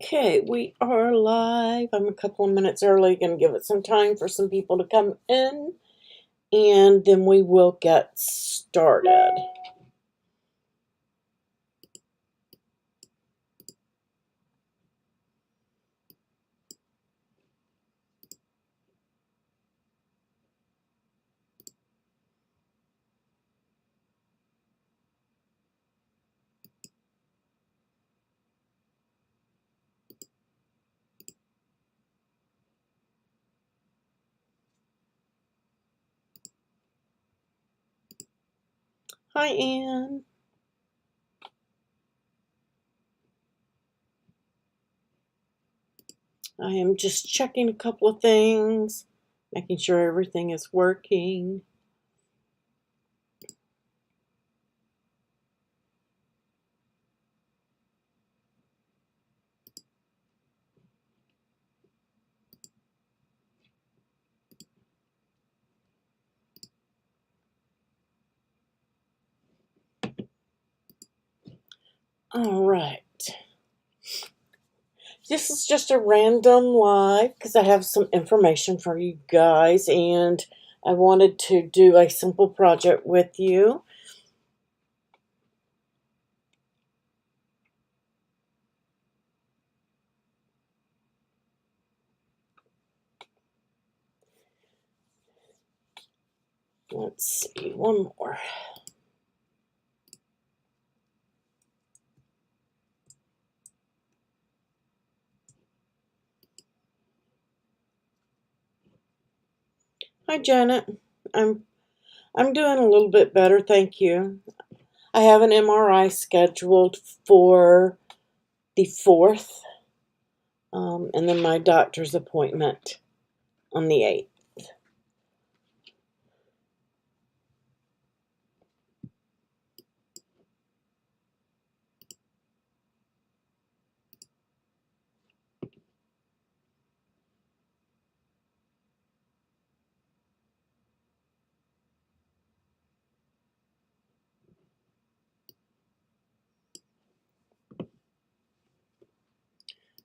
Okay, we are live. I'm a couple of minutes early. Going to give it some time for some people to come in, and then we will get started. Hi, Anne. I am just checking a couple of things, making sure everything is working. All right. This is just a random live because I have some information for you guys, and I wanted to do a simple project with you. Let's see, one more. Hi, Janet. I'm doing a little bit better, thank you. I have an MRI scheduled for the 4th, and then my doctor's appointment on the 8th.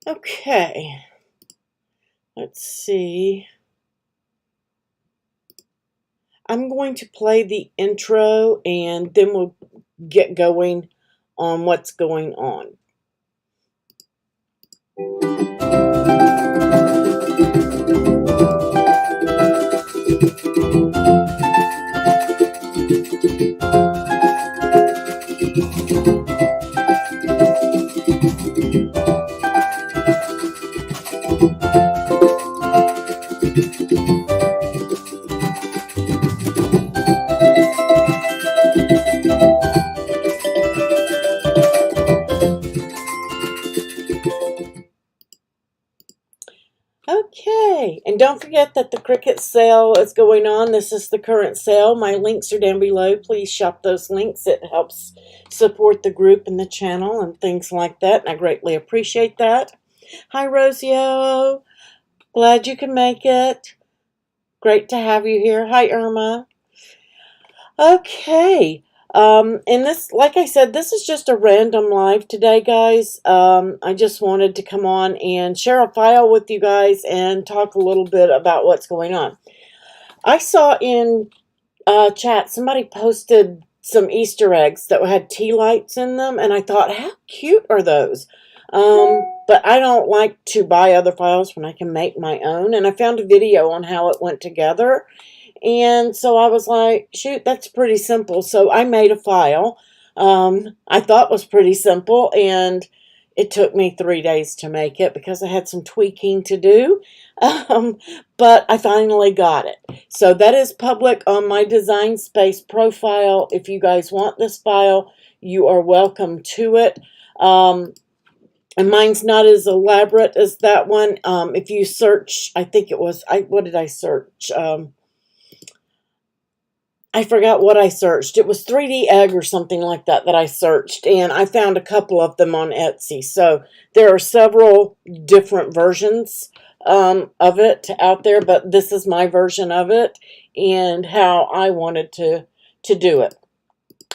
Okay, let's see. I'm going to play the intro and then we'll get going on what's going on. Okay, and don't forget that the Cricut sale is going on. This is the current sale. My links are down below. Please shop those links. It helps support the group and the channel and things like that, and I greatly appreciate that. Hi, Rosio. Glad you can make it. Great to have you here. Hi, Irma. Okay. And this, like I said, this is just a random live today, guys. I just wanted to come on and share a file with you guys and talk a little bit about what's going on. I saw in chat somebody posted some Easter eggs that had tea lights in them, and I thought, how cute are those? But I don't like to buy other files when I can make my own, and I found a video on how it went together. And so I was like, shoot, that's pretty simple. So I made a file I thought was pretty simple, and it took me 3 days to make it because I had some tweaking to do. But I finally got it. So that is public on my Design Space profile. If you guys want this file, you are welcome to it. And mine's not as elaborate as that one. If you search, I think it was, what did I search? I forgot what I searched. It was 3D egg or something like that I searched, and I found a couple of them on Etsy. So there are several different versions of it out there, but this is my version of it and how I wanted to do it.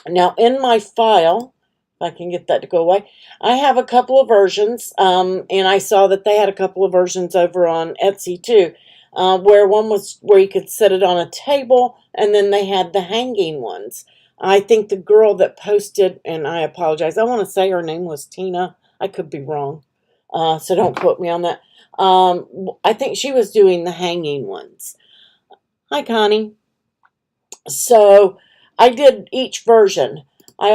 Now, in my file, If I can get that to go away. I have a couple of versions, and I saw that they had a couple of versions over on Etsy too, where one was where you could set it on a table, and then they had the hanging ones. I think the girl that posted, and I apologize, I want to say her name was Tina. I could be wrong, so don't quote me on that. I think she was doing the hanging ones. Hi, Connie. So I did each version. I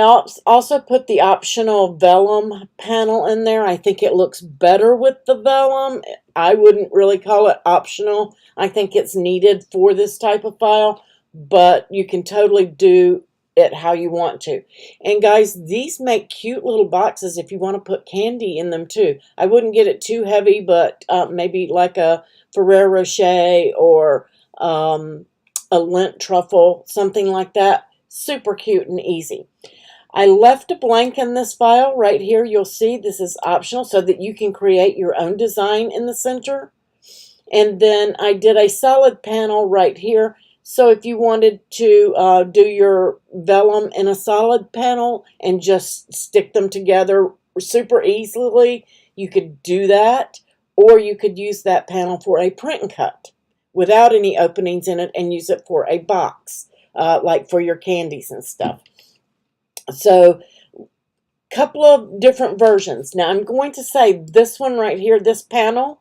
also put the optional vellum panel in there. I think it looks better with the vellum. I wouldn't really call it optional. I think it's needed for this type of file, but you can totally do it how you want to. And guys, these make cute little boxes if you want to put candy in them too. I wouldn't get it too heavy, but maybe like a Ferrero Rocher or a Lindt truffle, something like that. Super cute and easy. I left a blank in this file right here. You'll see this is optional so that you can create your own design in the center. And then I did a solid panel right here. So if you wanted to do your vellum in a solid panel and just stick them together super easily, you could do that. Or you could use that panel for a print and cut without any openings in it and use it for a box, like for your candies and stuff. So, couple of different versions. Now, I'm going to say this one right here, this panel,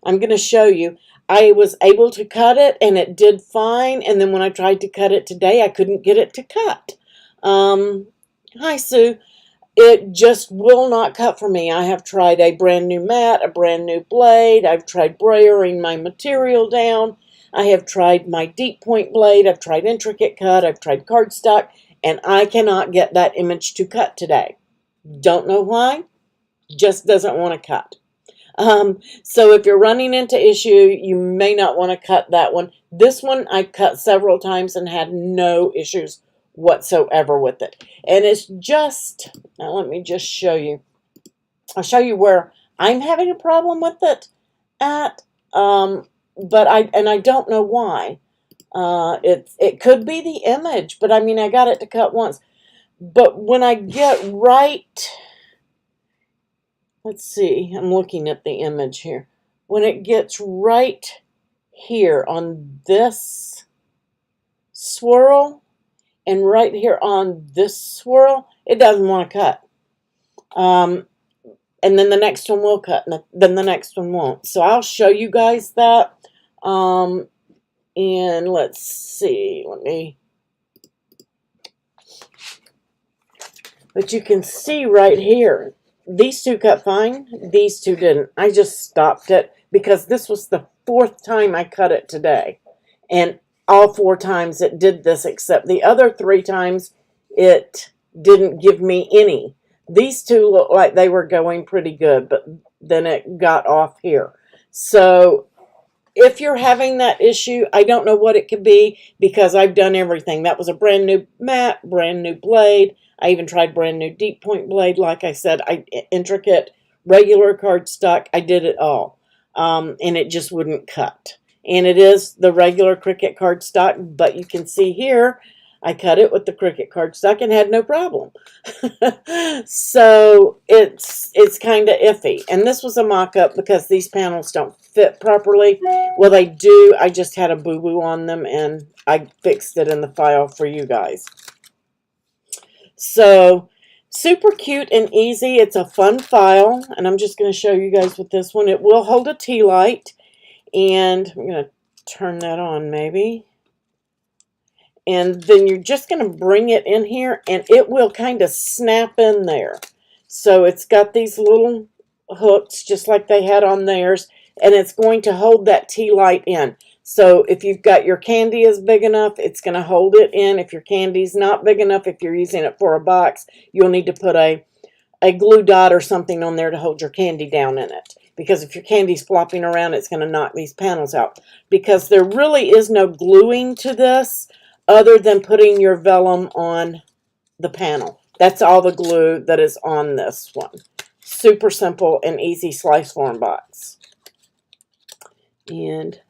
I'm going to show you. I was able to cut it, and it did fine. And then when I tried to cut it today, I couldn't get it to cut. Hi, Sue. It just will not cut for me. I have tried a brand new mat, a brand new blade. I've tried brayering my material down. I have tried my deep point blade. I've tried intricate cut. I've tried cardstock. And I cannot get that image to cut today. Don't know why. Just doesn't want to cut. So if you're running into issue, you may not want to cut that one. This one I cut several times and had no issues whatsoever with it. And it's just, now let me just show you. I'll show you where I'm having a problem with it at, but I don't know why. It could be the image, but I mean, I got it to cut once. But when I get right, let's see, I'm looking at the image here. When it gets right here on this swirl and right here on this swirl, it doesn't want to cut. And then the next one will cut, and then the next one won't. So I'll show you guys that. And let's see, but you can see right here, these two cut fine, these two didn't. I just stopped it because this was the 4th time I cut it today. And all 4 times it did this, except the other 3 times it didn't give me any. These two look like they were going pretty good, but then it got off here. So if you're having that issue, I don't know what it could be because I've done everything. That was a brand new mat, brand new blade. I even tried brand new deep point blade. Like I said, intricate, regular cardstock. I did it all. And it just wouldn't cut. And it is the regular Cricut cardstock, but you can see here, I cut it with the Cricut cardstock and had no problem. So it's kind of iffy. And this was a mock-up because these panels don't fit properly. Well, they do. I just had a boo-boo on them, and I fixed it in the file for you guys. So, super cute and easy. It's a fun file, and I'm just going to show you guys with this one. It will hold a tea light, and I'm going to turn that on maybe. And then you're just going to bring it in here, and it will kind of snap in there. So it's got these little hooks, just like they had on theirs, and it's going to hold that tea light in. So if you've got your candy is big enough, it's going to hold it in. If your candy's not big enough, if you're using it for a box, you'll need to put a glue dot or something on there to hold your candy down in it. Because if your candy's flopping around, it's going to knock these panels out. Because there really is no gluing to this other than putting your vellum on the panel. That's all the glue that is on this one. Super simple and easy slice form box. And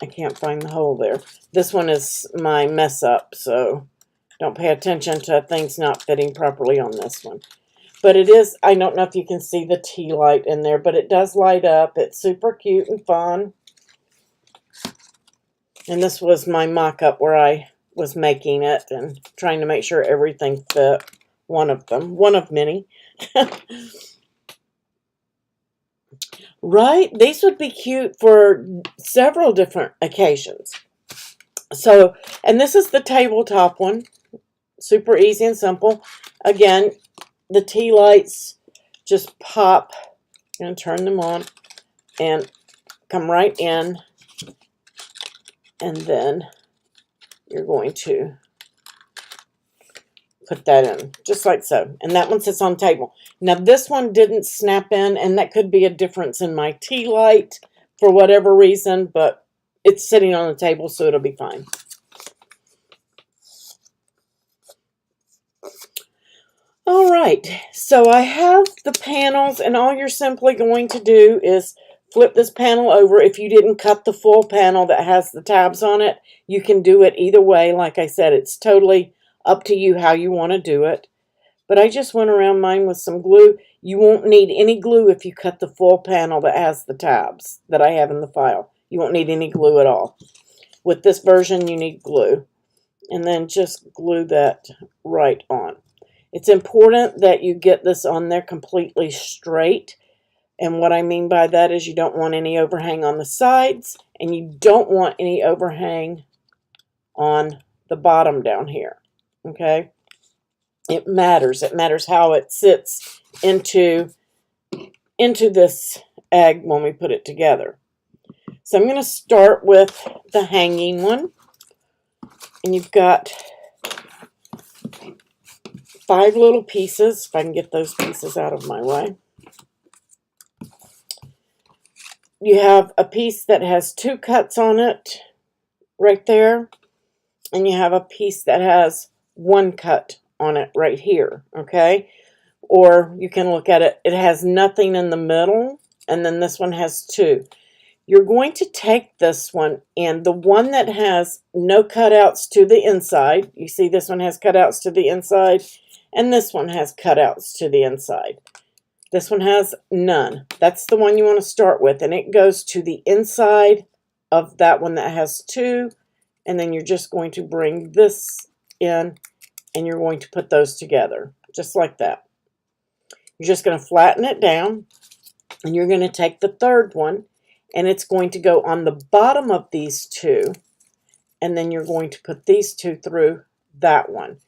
I can't find the hole there. This one is my mess up, so don't pay attention to things not fitting properly on this one. But it is, I don't know if you can see the tea light in there, but it does light up. It's super cute and fun. And this was my mock-up where I was making it and trying to make sure everything fit. One of them. One of many. Right? These would be cute for several different occasions. So, and this is the tabletop one. Super easy and simple. Again, the tea lights just pop. I'm going to turn them on and come right in. And then you're going to put that in, just like so. And that one sits on the table. Now, this one didn't snap in, and that could be a difference in my tea light for whatever reason, but it's sitting on the table, so it'll be fine. All right, so I have the panels, and all you're simply going to do is flip this panel over. If you didn't cut the full panel that has the tabs on it, you can do it either way. Like I said, it's totally up to you how you want to do it. But I just went around mine with some glue. You won't need any glue if you cut the full panel that has the tabs that I have in the file. You won't need any glue at all. With this version, you need glue. And then just glue that right on. It's important that you get this on there completely straight. And what I mean by that is you don't want any overhang on the sides, and you don't want any overhang on the bottom down here. Okay? It matters. It matters how it sits into this egg when we put it together. So I'm going to start with the hanging one. And you've got 5 little pieces, if I can get those pieces out of my way. You have a piece that has 2 cuts on it right there, and you have a piece that has 1 cut on it right here, okay? Or you can look at it, it has nothing in the middle, and then this one has 2. You're going to take this one, and the one that has no cutouts to the inside, you see this one has cutouts to the inside, and this one has cutouts to the inside. This one has none. That's the one you want to start with, and it goes to the inside of that one that has 2, and then you're just going to bring this in, and you're going to put those together, just like that. You're just going to flatten it down, and you're going to take the third one, and it's going to go on the bottom of these 2, and then you're going to put these 2 through that one.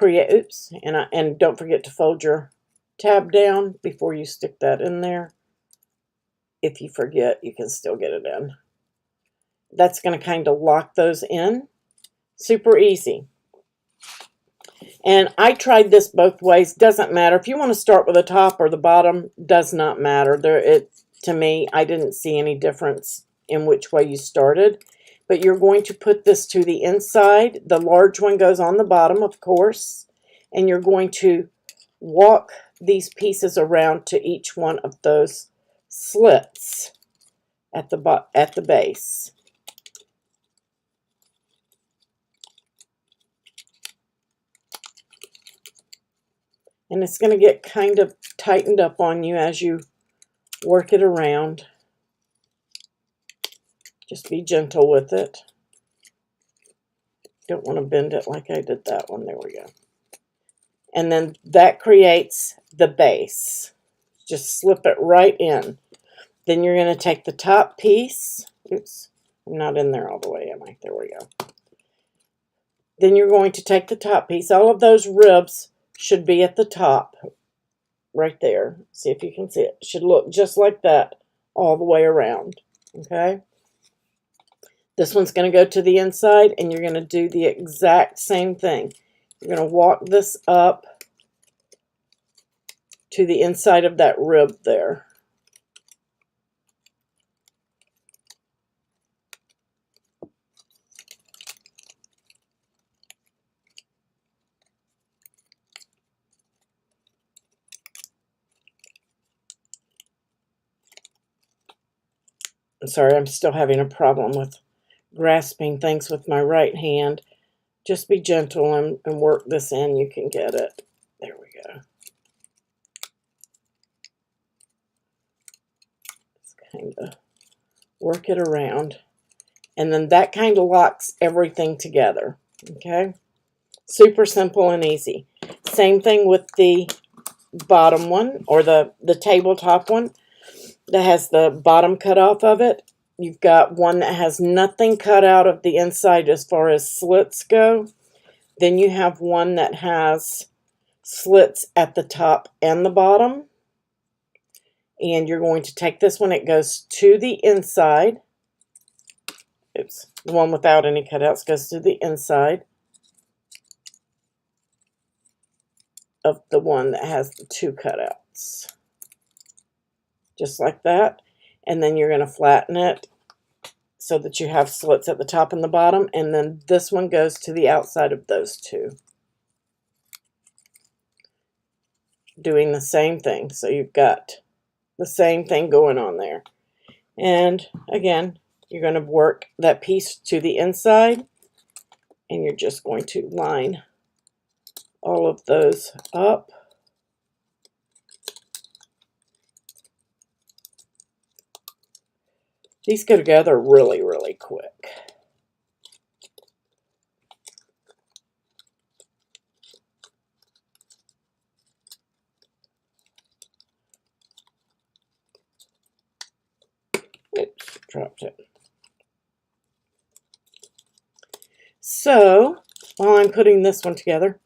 Oops, and don't forget to fold your tab down before you stick that in there. If you forget, you can still get it in. That's going to kind of lock those in. Super easy. And I tried this both ways. Doesn't matter. If you want to start with the top or the bottom, does not matter. To me, I didn't see any difference in which way you started. But you're going to put this to the inside. The large one goes on the bottom, of course. And you're going to walk these pieces around to each one of those slits at the base. And it's going to get kind of tightened up on you as you work it around. Just be gentle with it. Don't want to bend it like I did that one. There we go. And then that creates the base. Just slip it right in. Then you're going to take the top piece. Oops, I'm not in there all the way, am I? There we go. Then you're going to take the top piece. All of those ribs should be at the top. Right there. See if you can see it. It should look just like that all the way around. Okay? This one's going to go to the inside, and you're going to do the exact same thing. You're going to walk this up to the inside of that rib there. I'm sorry, I'm still having a problem with grasping things with my right hand. Just be gentle and work this in. You can get it. There we go. Just kind of work it around. And then that kind of locks everything together. Okay? Super simple and easy. Same thing with the bottom one, or the tabletop one that has the bottom cut off of it. You've got one that has nothing cut out of the inside as far as slits go. Then you have one that has slits at the top and the bottom. And you're going to take this one, it goes to the inside. Oops, the one without any cutouts goes to the inside of the one that has the 2 cutouts. Just like that. And then you're going to flatten it so that you have slits at the top and the bottom. And then this one goes to the outside of those 2. Doing the same thing. So you've got the same thing going on there. And again, you're going to work that piece to the inside. And you're just going to line all of those up. These go together really, really quick. Oops, dropped it. So, while I'm putting this one together,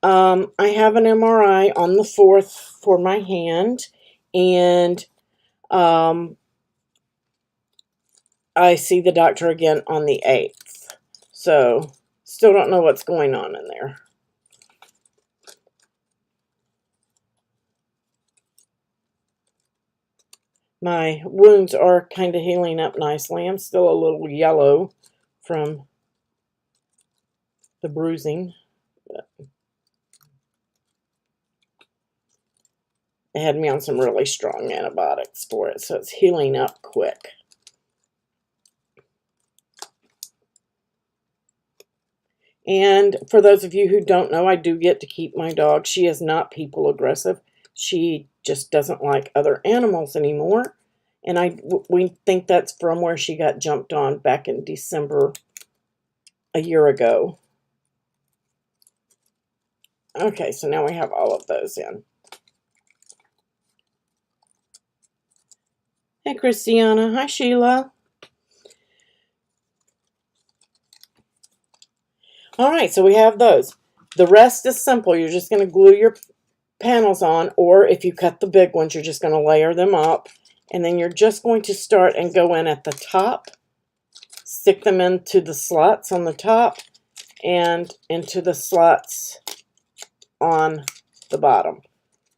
I have an MRI on the 4th for my hand, and I see the doctor again on the 8th. So, still don't know what's going on in there. My wounds are kind of healing up nicely. I'm still a little yellow from the bruising. They had me on some really strong antibiotics for it, so it's healing up quick. And for those of you who don't know, I do get to keep my dog. She is not people aggressive. She just doesn't like other animals anymore. And we think that's from where she got jumped on back in December a year ago. Okay, so now we have all of those in. Hey, Christiana. Hi, Sheila. All right, so we have those. The rest is simple. You're just going to glue your panels on, or if you cut the big ones, you're just going to layer them up. And then you're just going to start and go in at the top, stick them into the slots on the top, and into the slots on the bottom.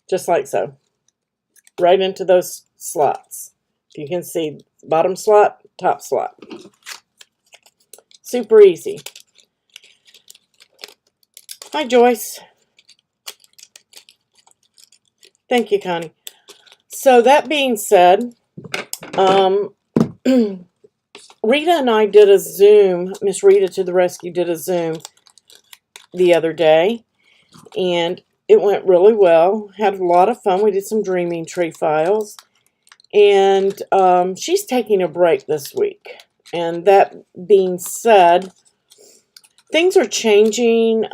Just like so. Right into those slots. You can see bottom slot, top slot. Super easy. Hi, Joyce. Thank you, Connie. So that being said, Rita and I did a Zoom. Miss Rita to the rescue did a Zoom the other day, and it went really well. Had a lot of fun. We did some dreaming tree files, and she's taking a break this week. And that being said, things are changing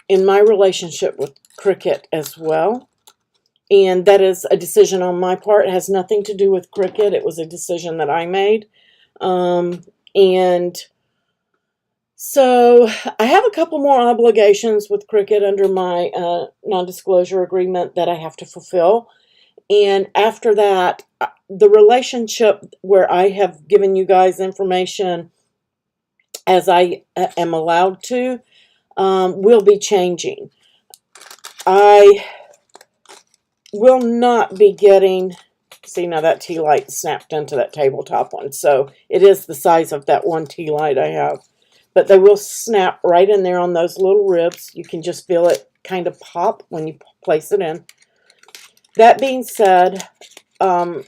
in my relationship with Cricut as well. And that is a decision on my part. It has nothing to do with Cricut. It was a decision that I made. And so I have a couple more obligations with Cricut under my non-disclosure agreement that I have to fulfill. And after that, the relationship where I have given you guys information as I am allowed to will be changing. I will not be getting, see now that tea light snapped into that tabletop one, so it is the size of that one tea light I have. But they will snap right in there on those little ribs. You can just feel it kind of pop when you place it in. That being said, when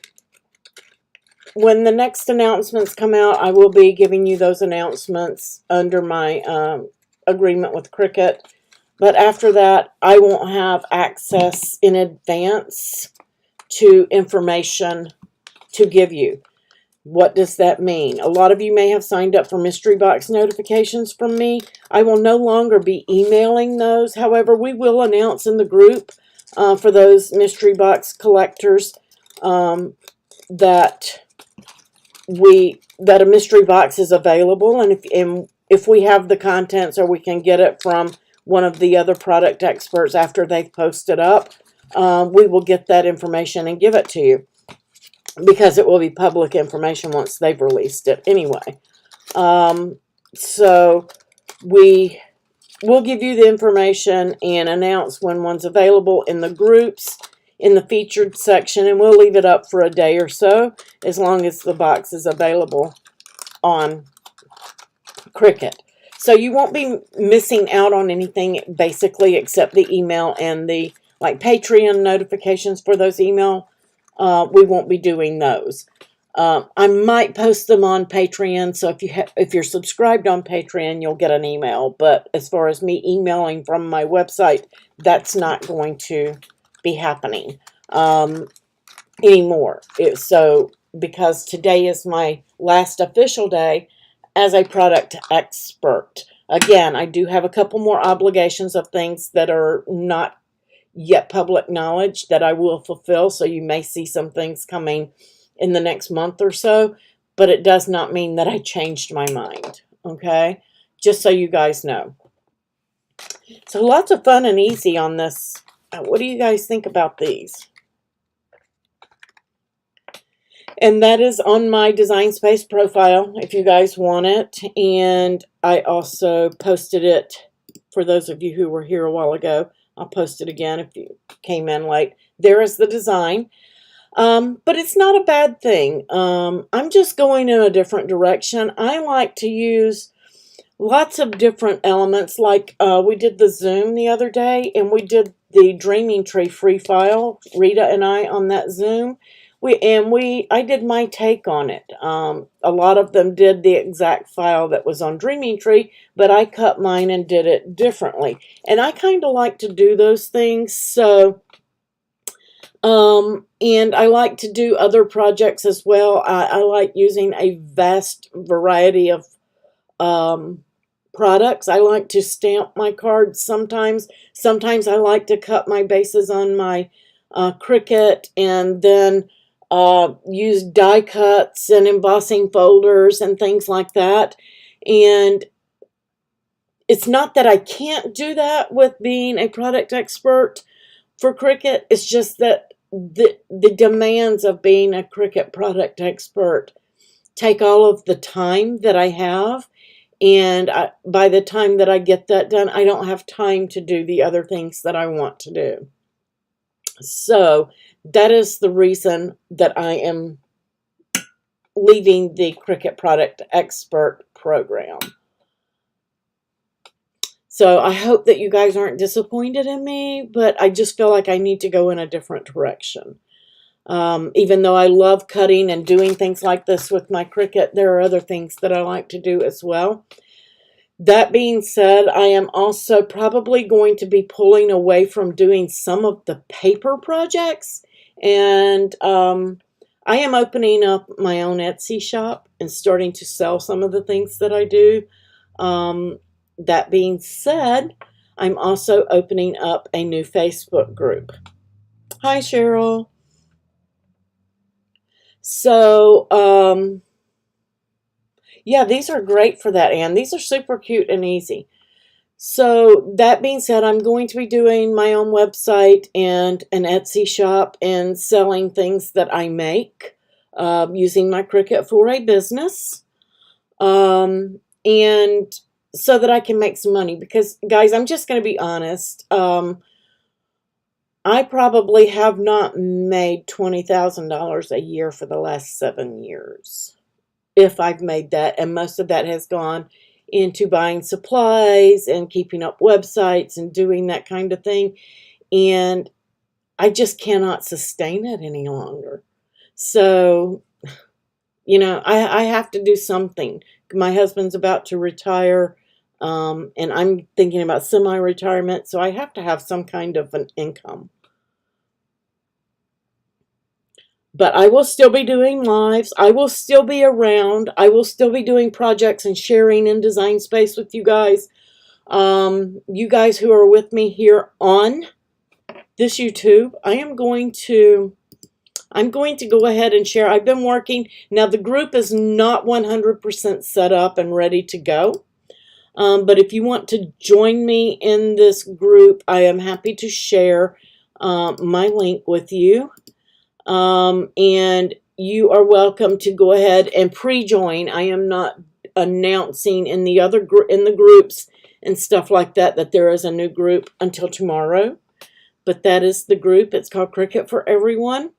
the next announcements come out, I will be giving you those announcements under my agreement with Cricut. But after that, I won't have access in advance to information to give you. What does that mean? A lot of you may have signed up for mystery box notifications from me. I will no longer be emailing those. However, we will announce in the group for those mystery box collectors that a mystery box is available, and if we have the contents or we can get it from one of the other product experts after they've posted up, we will get that information and give it to you, because it will be public information once they've released it anyway. So we will give you the information and announce when one's available in the groups, in the featured section, and we'll leave it up for a day or so, as long as the box is available on Cricut. So you won't be missing out on anything, basically, except the email and the Patreon notifications for those email. We won't be doing those. I might post them on Patreon, so if you're subscribed on Patreon, you'll get an email. But as far as me emailing from my website, that's not going to be happening anymore. Because today is my last official day as a product expert. Again, I do have a couple more obligations of things that are not yet public knowledge that I will fulfill, so you may see some things coming in the next month or so, but it does not mean that I changed my mind, okay? Just so you guys know. So lots of fun and easy on this. What do you guys think about these? And that is on my Design Space profile if you guys want it. And I also posted it for those of you who were here a while ago. I'll post it again if you came in late. There is the design. But it's not a bad thing. I'm just going in a different direction. I like to use lots of different elements. Like we did the Zoom the other day, and we did the Dreaming Tree free file, Rita and I, on that Zoom. I did my take on it. A lot of them did the exact file that was on Dreaming Tree, but I cut mine and did it differently. And I kind of like to do those things. So, and I like to do other projects as well. I like using a vast variety of products. I like to stamp my cards sometimes. Sometimes I like to cut my bases on my Cricut, and then use die cuts and embossing folders and things like that. And it's not that I can't do that with being a product expert for Cricut. It's just that the demands of being a Cricut product expert take all of the time that I have. And by the time that I get that done, I don't have time to do the other things that I want to do. So that is the reason that I am leaving the Cricut Product Expert program. So I hope that you guys aren't disappointed in me, but I just feel like I need to go in a different direction. Even though I love cutting and doing things like this with my Cricut, there are other things that I like to do as well. That being said, I am also probably going to be pulling away from doing some of the paper projects. And I am opening up my own Etsy shop and starting to sell some of the things that I do. That being said, I'm also opening up a new Facebook group. Hi, Cheryl. So, yeah, these are great for that, Anne. These are super cute and easy. So that being said, I'm going to be doing my own website and an Etsy shop and selling things that I make using my Cricut for a business. And so that I can make some money. Because, guys, I'm just going to be honest. I probably have not made $20,000 a year for the last 7 years. If I've made that. And most of that has gone into buying supplies and keeping up websites and doing that kind of thing. And I just cannot sustain it any longer. So, you know, I have to do something. My husband's about to retire And I'm thinking about semi-retirement, so I have to have some kind of an income. But I will still be doing lives. I will still be around. I will still be doing projects and sharing in Design Space with you guys. You guys who are with me here on this YouTube, I'm going to go ahead and share. I've been working. Now the group is not 100% set up and ready to go. But if you want to join me in this group, I am happy to share my link with you. And you are welcome to go ahead and pre-join. I am not announcing in the other in the groups and stuff like that that there is a new group until tomorrow. But that is the group. It's called Cricut for Everyone.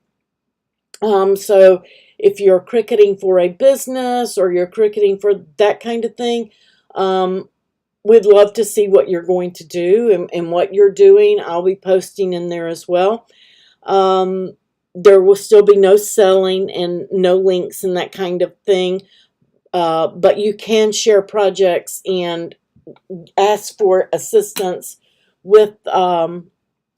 So if you're cricketing for a business or you're cricketing for that kind of thing, we'd love to see what you're going to do and what you're doing. I'll be posting in there as well. There will still be no selling and no links and that kind of thing. But you can share projects and ask for assistance with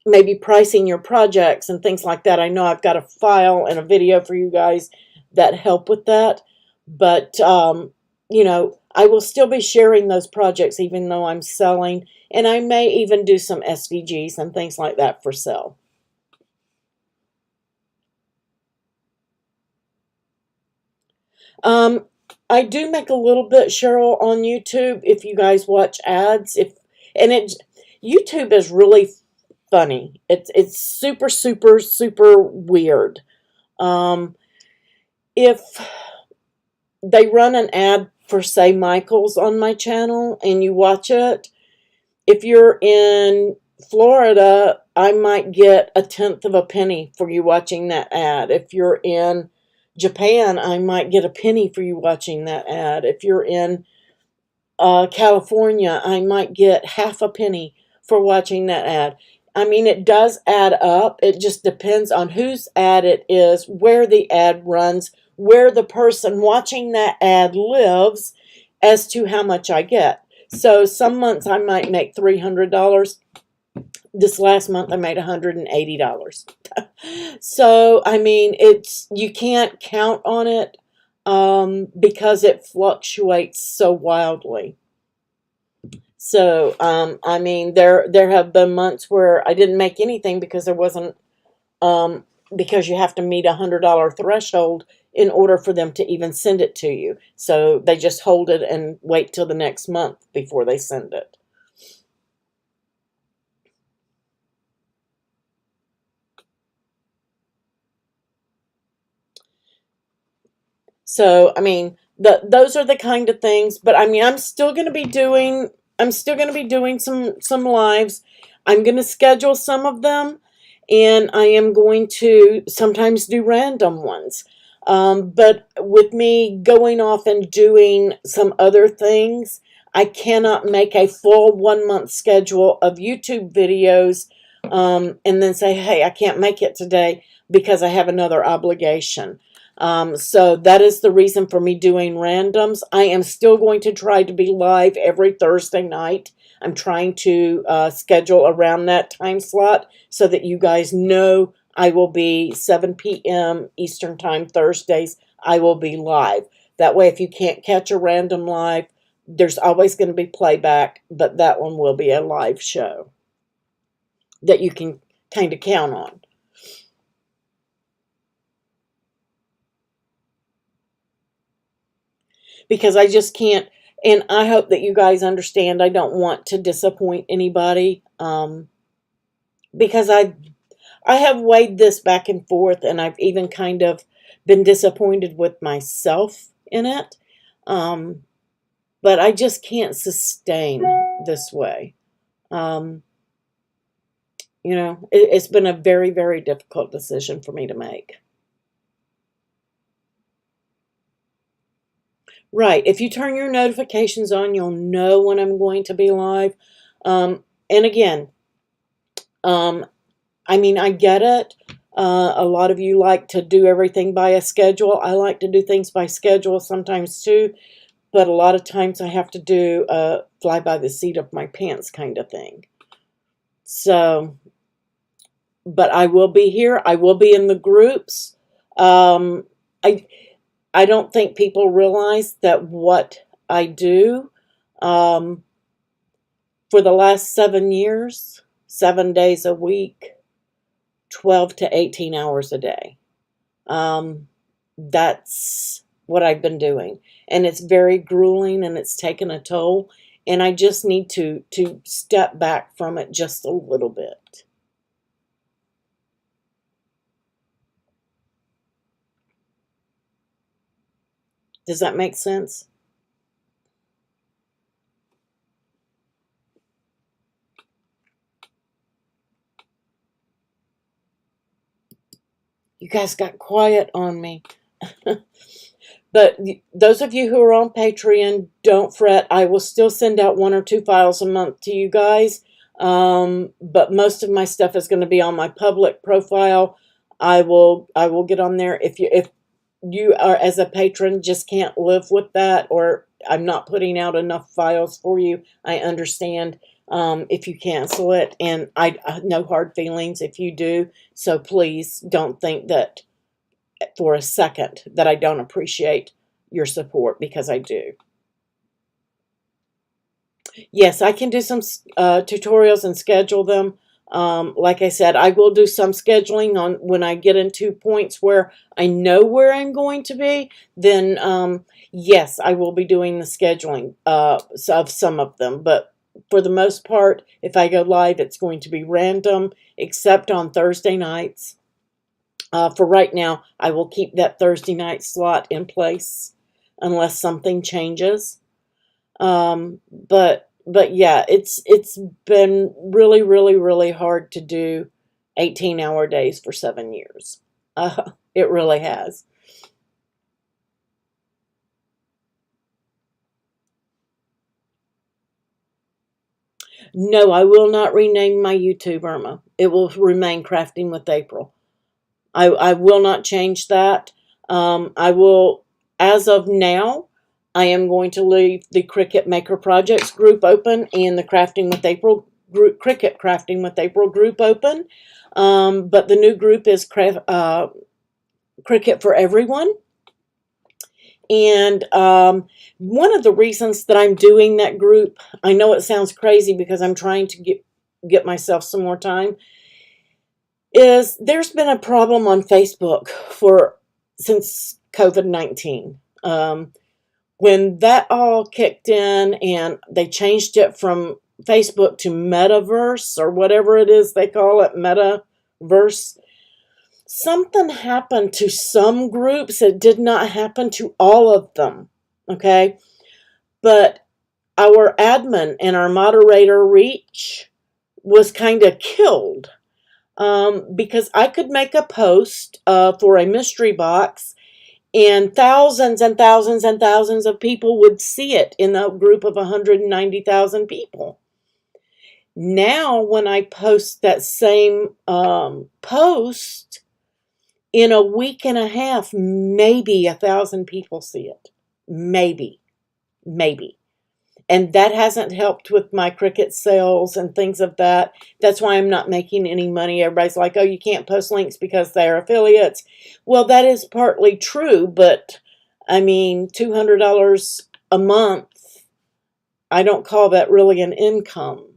maybe pricing your projects and things like that. I know I've got a file and a video for you guys that help with that. But, you know, I will still be sharing those projects even though I'm selling. And I may even do some SVGs and things like that for sale. I do make a little bit, Cheryl, on YouTube if you guys watch ads. YouTube is really funny. It's super, super, super weird. If they run an ad for, say, Michael's on my channel and you watch it, if you're in Florida, I might get 1/10 of a penny for you watching that ad. If you're in Japan, I might get a penny for you watching that ad. If you're in California, I might get half a penny for watching that ad. I mean, it does add up. It just depends on whose ad it is, where the ad runs, where the person watching that ad lives, as to how much I get. So some months I might make $300. This last month I made $180. So, I mean, you can't count on it because it fluctuates so wildly. So, I mean, there have been months where I didn't make anything because there wasn't, because you have to meet a $100 threshold in order for them to even send it to you. So they just hold it and wait till the next month before they send it. So, I mean, those are the kind of things. But I mean, I'm still going to be doing some lives. I'm going to schedule some of them, and I am going to sometimes do random ones. But with me going off and doing some other things, I cannot make a full 1-month schedule of YouTube videos and then say, hey, I can't make it today because I have another obligation. So that is the reason for me doing randoms. I am still going to try to be live every Thursday night. I'm trying to schedule around that time slot so that you guys know I will be 7 p.m. Eastern Time Thursdays. I will be live. That way, if you can't catch a random live, there's always going to be playback, but that one will be a live show that you can kind of count on. Because I just can't, and I hope that you guys understand, I don't want to disappoint anybody, because I have weighed this back and forth, and I've even kind of been disappointed with myself in it, but I just can't sustain this way. You know, it's been a very, very difficult decision for me to make. Right. If you turn your notifications on, you'll know when I'm going to be live. And again, I mean, I get it. A lot of you like to do everything by a schedule. I like to do things by schedule sometimes too. but a lot of times I have to do a fly by the seat of my pants kind of thing. So, but I will be here. I will be in the groups. Um, I I don't think people realize that what I do um, for the last 7 years, 7 days a week, 12 to 18 hours a day. Um, that's what I've been doing. And it's very grueling and it's taken a toll. And I just need to step back from it just a little bit. Does that make sense? You guys got quiet on me. But those of you who are on Patreon, don't fret. I will still send out 1 or 2 files a month to you guys. But most of my stuff is going to be on my public profile. I will get on there. If you are, as a patron, just can't live with that, or I'm not putting out enough files for you, I understand. If you cancel it, and I no hard feelings if you do. So please don't think that for a second that I don't appreciate your support, because I do. Yes, I can do some tutorials and schedule them. Like I said, I will do some scheduling on when I get into points where I know where I'm going to be. Then, yes, I will be doing the scheduling of some of them. But for the most part, if I go live, it's going to be random, except on Thursday nights. For right now, I will keep that Thursday night slot in place unless something changes. But yeah, it's been really, really, really hard to do 18-hour days for 7 years. It really has. No, I will not rename my YouTube, Irma. It will remain Crafting with April. I will not change that. I will, as of now, I am going to leave the Cricut Maker Projects group open and the Crafting with April group, Cricut Crafting with April group open. But the new group is Cricut for Everyone. And one of the reasons that I'm doing that group, I know it sounds crazy because I'm trying to get myself some more time, is there's been a problem on Facebook since COVID-19. When that all kicked in and they changed it from Facebook to Metaverse, or whatever it is they call it, Metaverse, something happened to some groups. It did not happen to all of them, okay? But our admin and our moderator reach was kind of killed. Because I could make a post for a mystery box, and thousands and thousands and thousands of people would see it in a group of 190,000 people. Now, when I post that same post, in a week and a half, maybe 1,000 people see it. Maybe. And that hasn't helped with my Cricut sales and things of that. That's why I'm not making any money. Everybody's like, oh, you can't post links because they're affiliates. Well, that is partly true, but I mean, $200 a month, I don't call that really an income.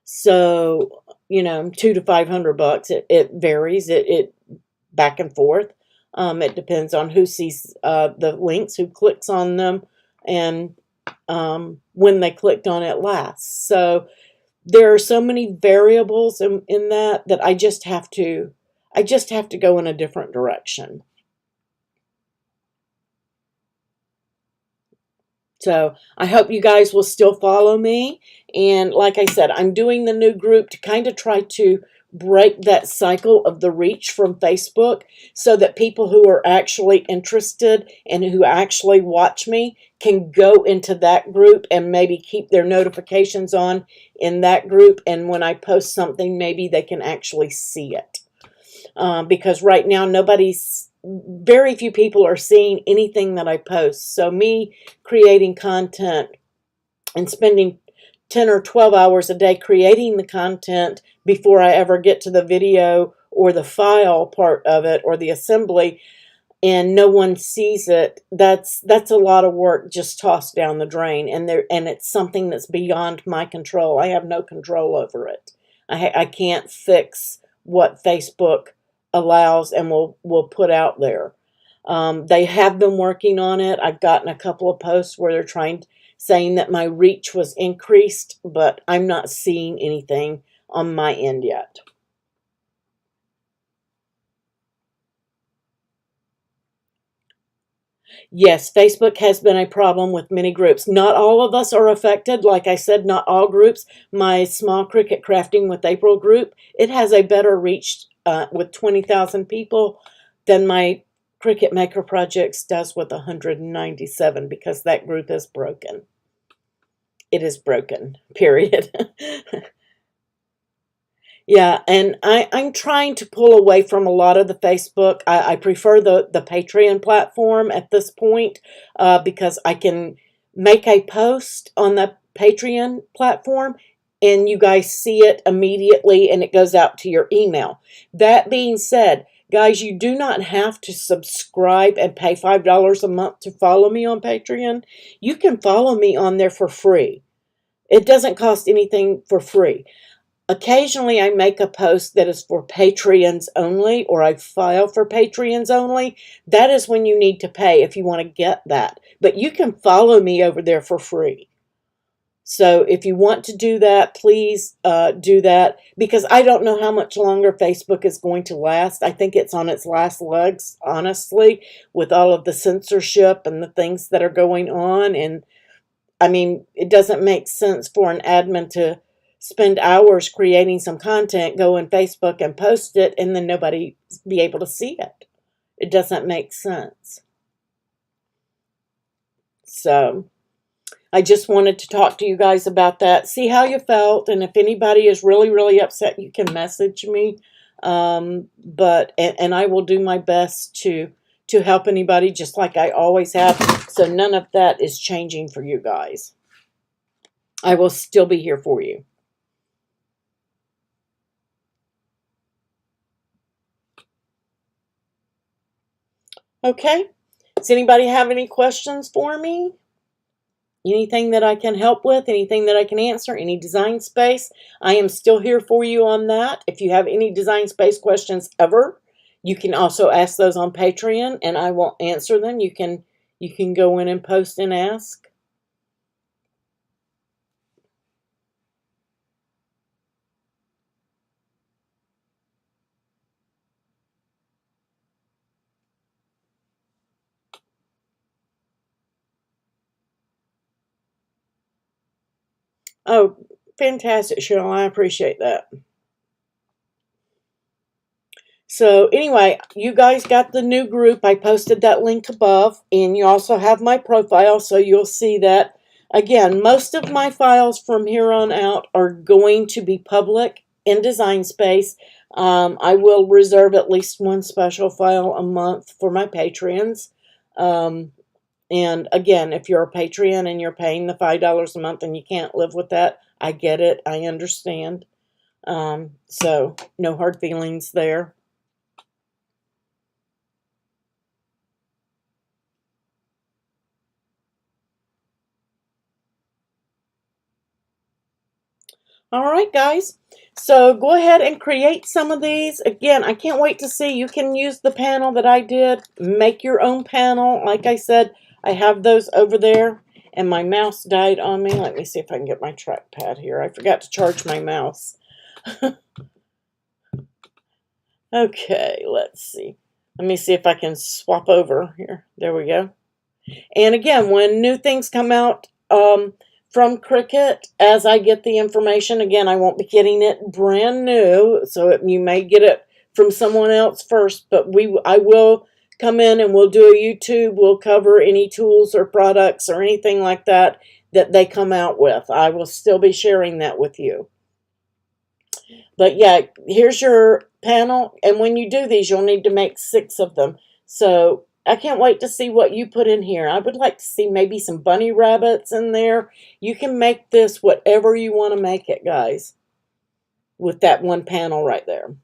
So, $200 to $500, it varies. It back and forth. It depends on who sees the links, who clicks on them, and when they clicked on it last. So there are so many variables in that I just have to go in a different direction. So I hope you guys will still follow me. And like I said, I'm doing the new group to kind of try to break that cycle of the reach from Facebook, so that people who are actually interested and who actually watch me can go into that group and maybe keep their notifications on in that group. And when I post something, maybe they can actually see it. Because right now nobody's very few people are seeing anything that I post. So me creating content and spending 10 or 12 hours a day creating the content before I ever get to the video or the file part of it or the assembly, and no one sees it, that's a lot of work just tossed down the drain, and it's something that's beyond my control. I have no control over it. I can't fix what Facebook allows and will put out there. They have been working on it. I've gotten a couple of posts where they're saying that my reach was increased, but I'm not seeing anything on my end yet. Yes, Facebook has been a problem with many groups. Not all of us are affected. Like I said, not all groups. My small Cricut Crafting with April group, it has a better reach with 20,000 people than my Cricut Maker Projects does with 197, because that group is broken. It is broken, period. Yeah, and I'm trying to pull away from a lot of the Facebook. I prefer the Patreon platform at this point, because I can make a post on the Patreon platform and you guys see it immediately and it goes out to your email. That being said, guys, you do not have to subscribe and pay $5 a month to follow me on Patreon. You can follow me on there for free. It doesn't cost anything for free. Occasionally, I make a post that is for Patreons only, or I file for Patreons only. That is when you need to pay if you want to get that. But you can follow me over there for free. So if you want to do that, please do that, because I don't know how much longer Facebook is going to last. I think it's on its last legs, honestly, with all of the censorship and the things that are going on. And I mean, it doesn't make sense for an admin to spend hours creating some content, go on Facebook and post it, and then nobody be able to see it. It doesn't make sense. So I just wanted to talk to you guys about that, see how you felt, and if anybody is really, really upset, you can message me. But I will do my best to help anybody, just like I always have. So none of that is changing for you guys. I will still be here for you. Okay. Does anybody have any questions for me? Anything that I can help with? Anything that I can answer? Any design space? I am still here for you on that. If you have any design space questions ever, you can also ask those on Patreon and I will answer them. You can go in and post and ask. Oh, fantastic, Cheryl. I appreciate that. So anyway, you guys got the new group. I posted that link above, and you also have my profile, so you'll see that. Again, most of my files from here on out are going to be public in Design Space. I will reserve at least one special file a month for my Patreons. And again, if you're a Patreon and you're paying the $5 a month and you can't live with that, I get it. I understand. So no hard feelings there. All right, guys. So go ahead and create some of these. Again, I can't wait to see. You can use the panel that I did. Make your own panel. Like I said, I have those over there. And my mouse died on me. Let me see if I can get my trackpad here. I forgot to charge my mouse. Okay, let's see. Let me see if I can swap over here. There we go. And again, when new things come out from Cricut, as I get the information, again, I won't be getting it brand new, so you may get it from someone else first, but I will come in and we'll do a YouTube. We'll cover any tools or products or anything like that that they come out with. I will still be sharing that with you. But yeah, here's your panel, and when you do these, you'll need to make 6 of them. So I can't wait to see what you put in here. I would like to see maybe some bunny rabbits in there. You can make this whatever you want to make it, guys, with that one panel right there.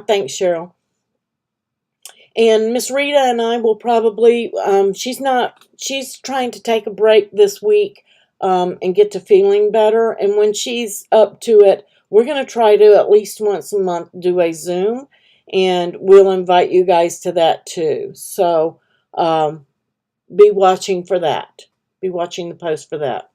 Thanks, Cheryl. And Miss Rita and I will probably, she's trying to take a break this week and get to feeling better. And when she's up to it, we're going to try to at least once a month do a Zoom. And we'll invite you guys to that too. So be watching for that. Be watching the post for that.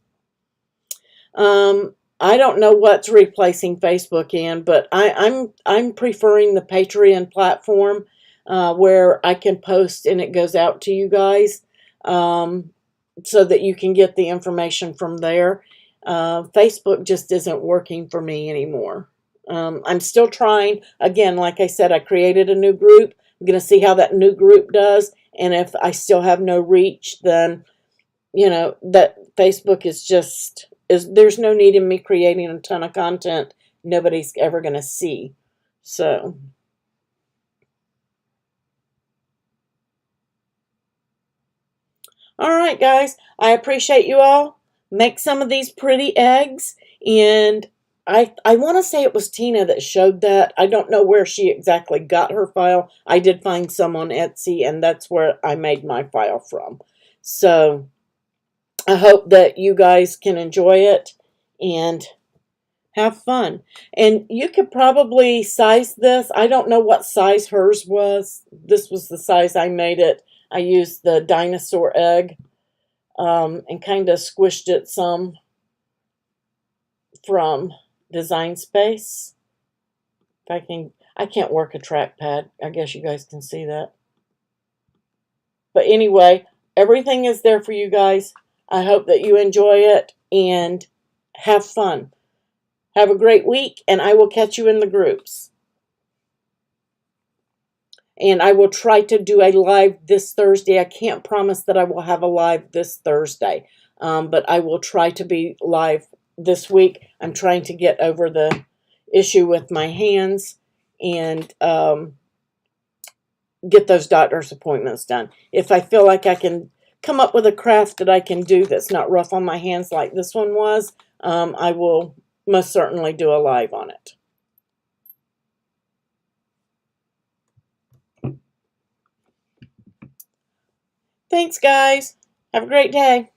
I don't know what's replacing Facebook in, but I'm preferring the Patreon platform where I can post and it goes out to you guys so that you can get the information from there. Facebook just isn't working for me anymore. I'm still trying. Again, like I said, I created a new group. I'm going to see how that new group does. And if I still have no reach, then, you know, that Facebook is just... there's no need in me creating a ton of content nobody's ever going to see. So, all right, guys. I appreciate you all. Make some of these pretty eggs. And I want to say it was Tina that showed that. I don't know where she exactly got her file. I did find some on Etsy, and that's where I made my file from. So I hope that you guys can enjoy it and have fun. And you could probably size this. I don't know what size hers was. This was the size I made it. I used the dinosaur egg and kind of squished it some from Design Space. If I can't work a trackpad. I guess you guys can see that. But anyway, everything is there for you guys. I hope that you enjoy it and have fun. Have a great week, and I will catch you in the groups. And I will try to do a live this Thursday. I can't promise that I will have a live this Thursday, but I will try to be live this week. I'm trying to get over the issue with my hands and get those doctor's appointments done. If I feel like I can come up with a craft that I can do that's not rough on my hands like this one was, I will most certainly do a live on it. Thanks, guys. Have a great day.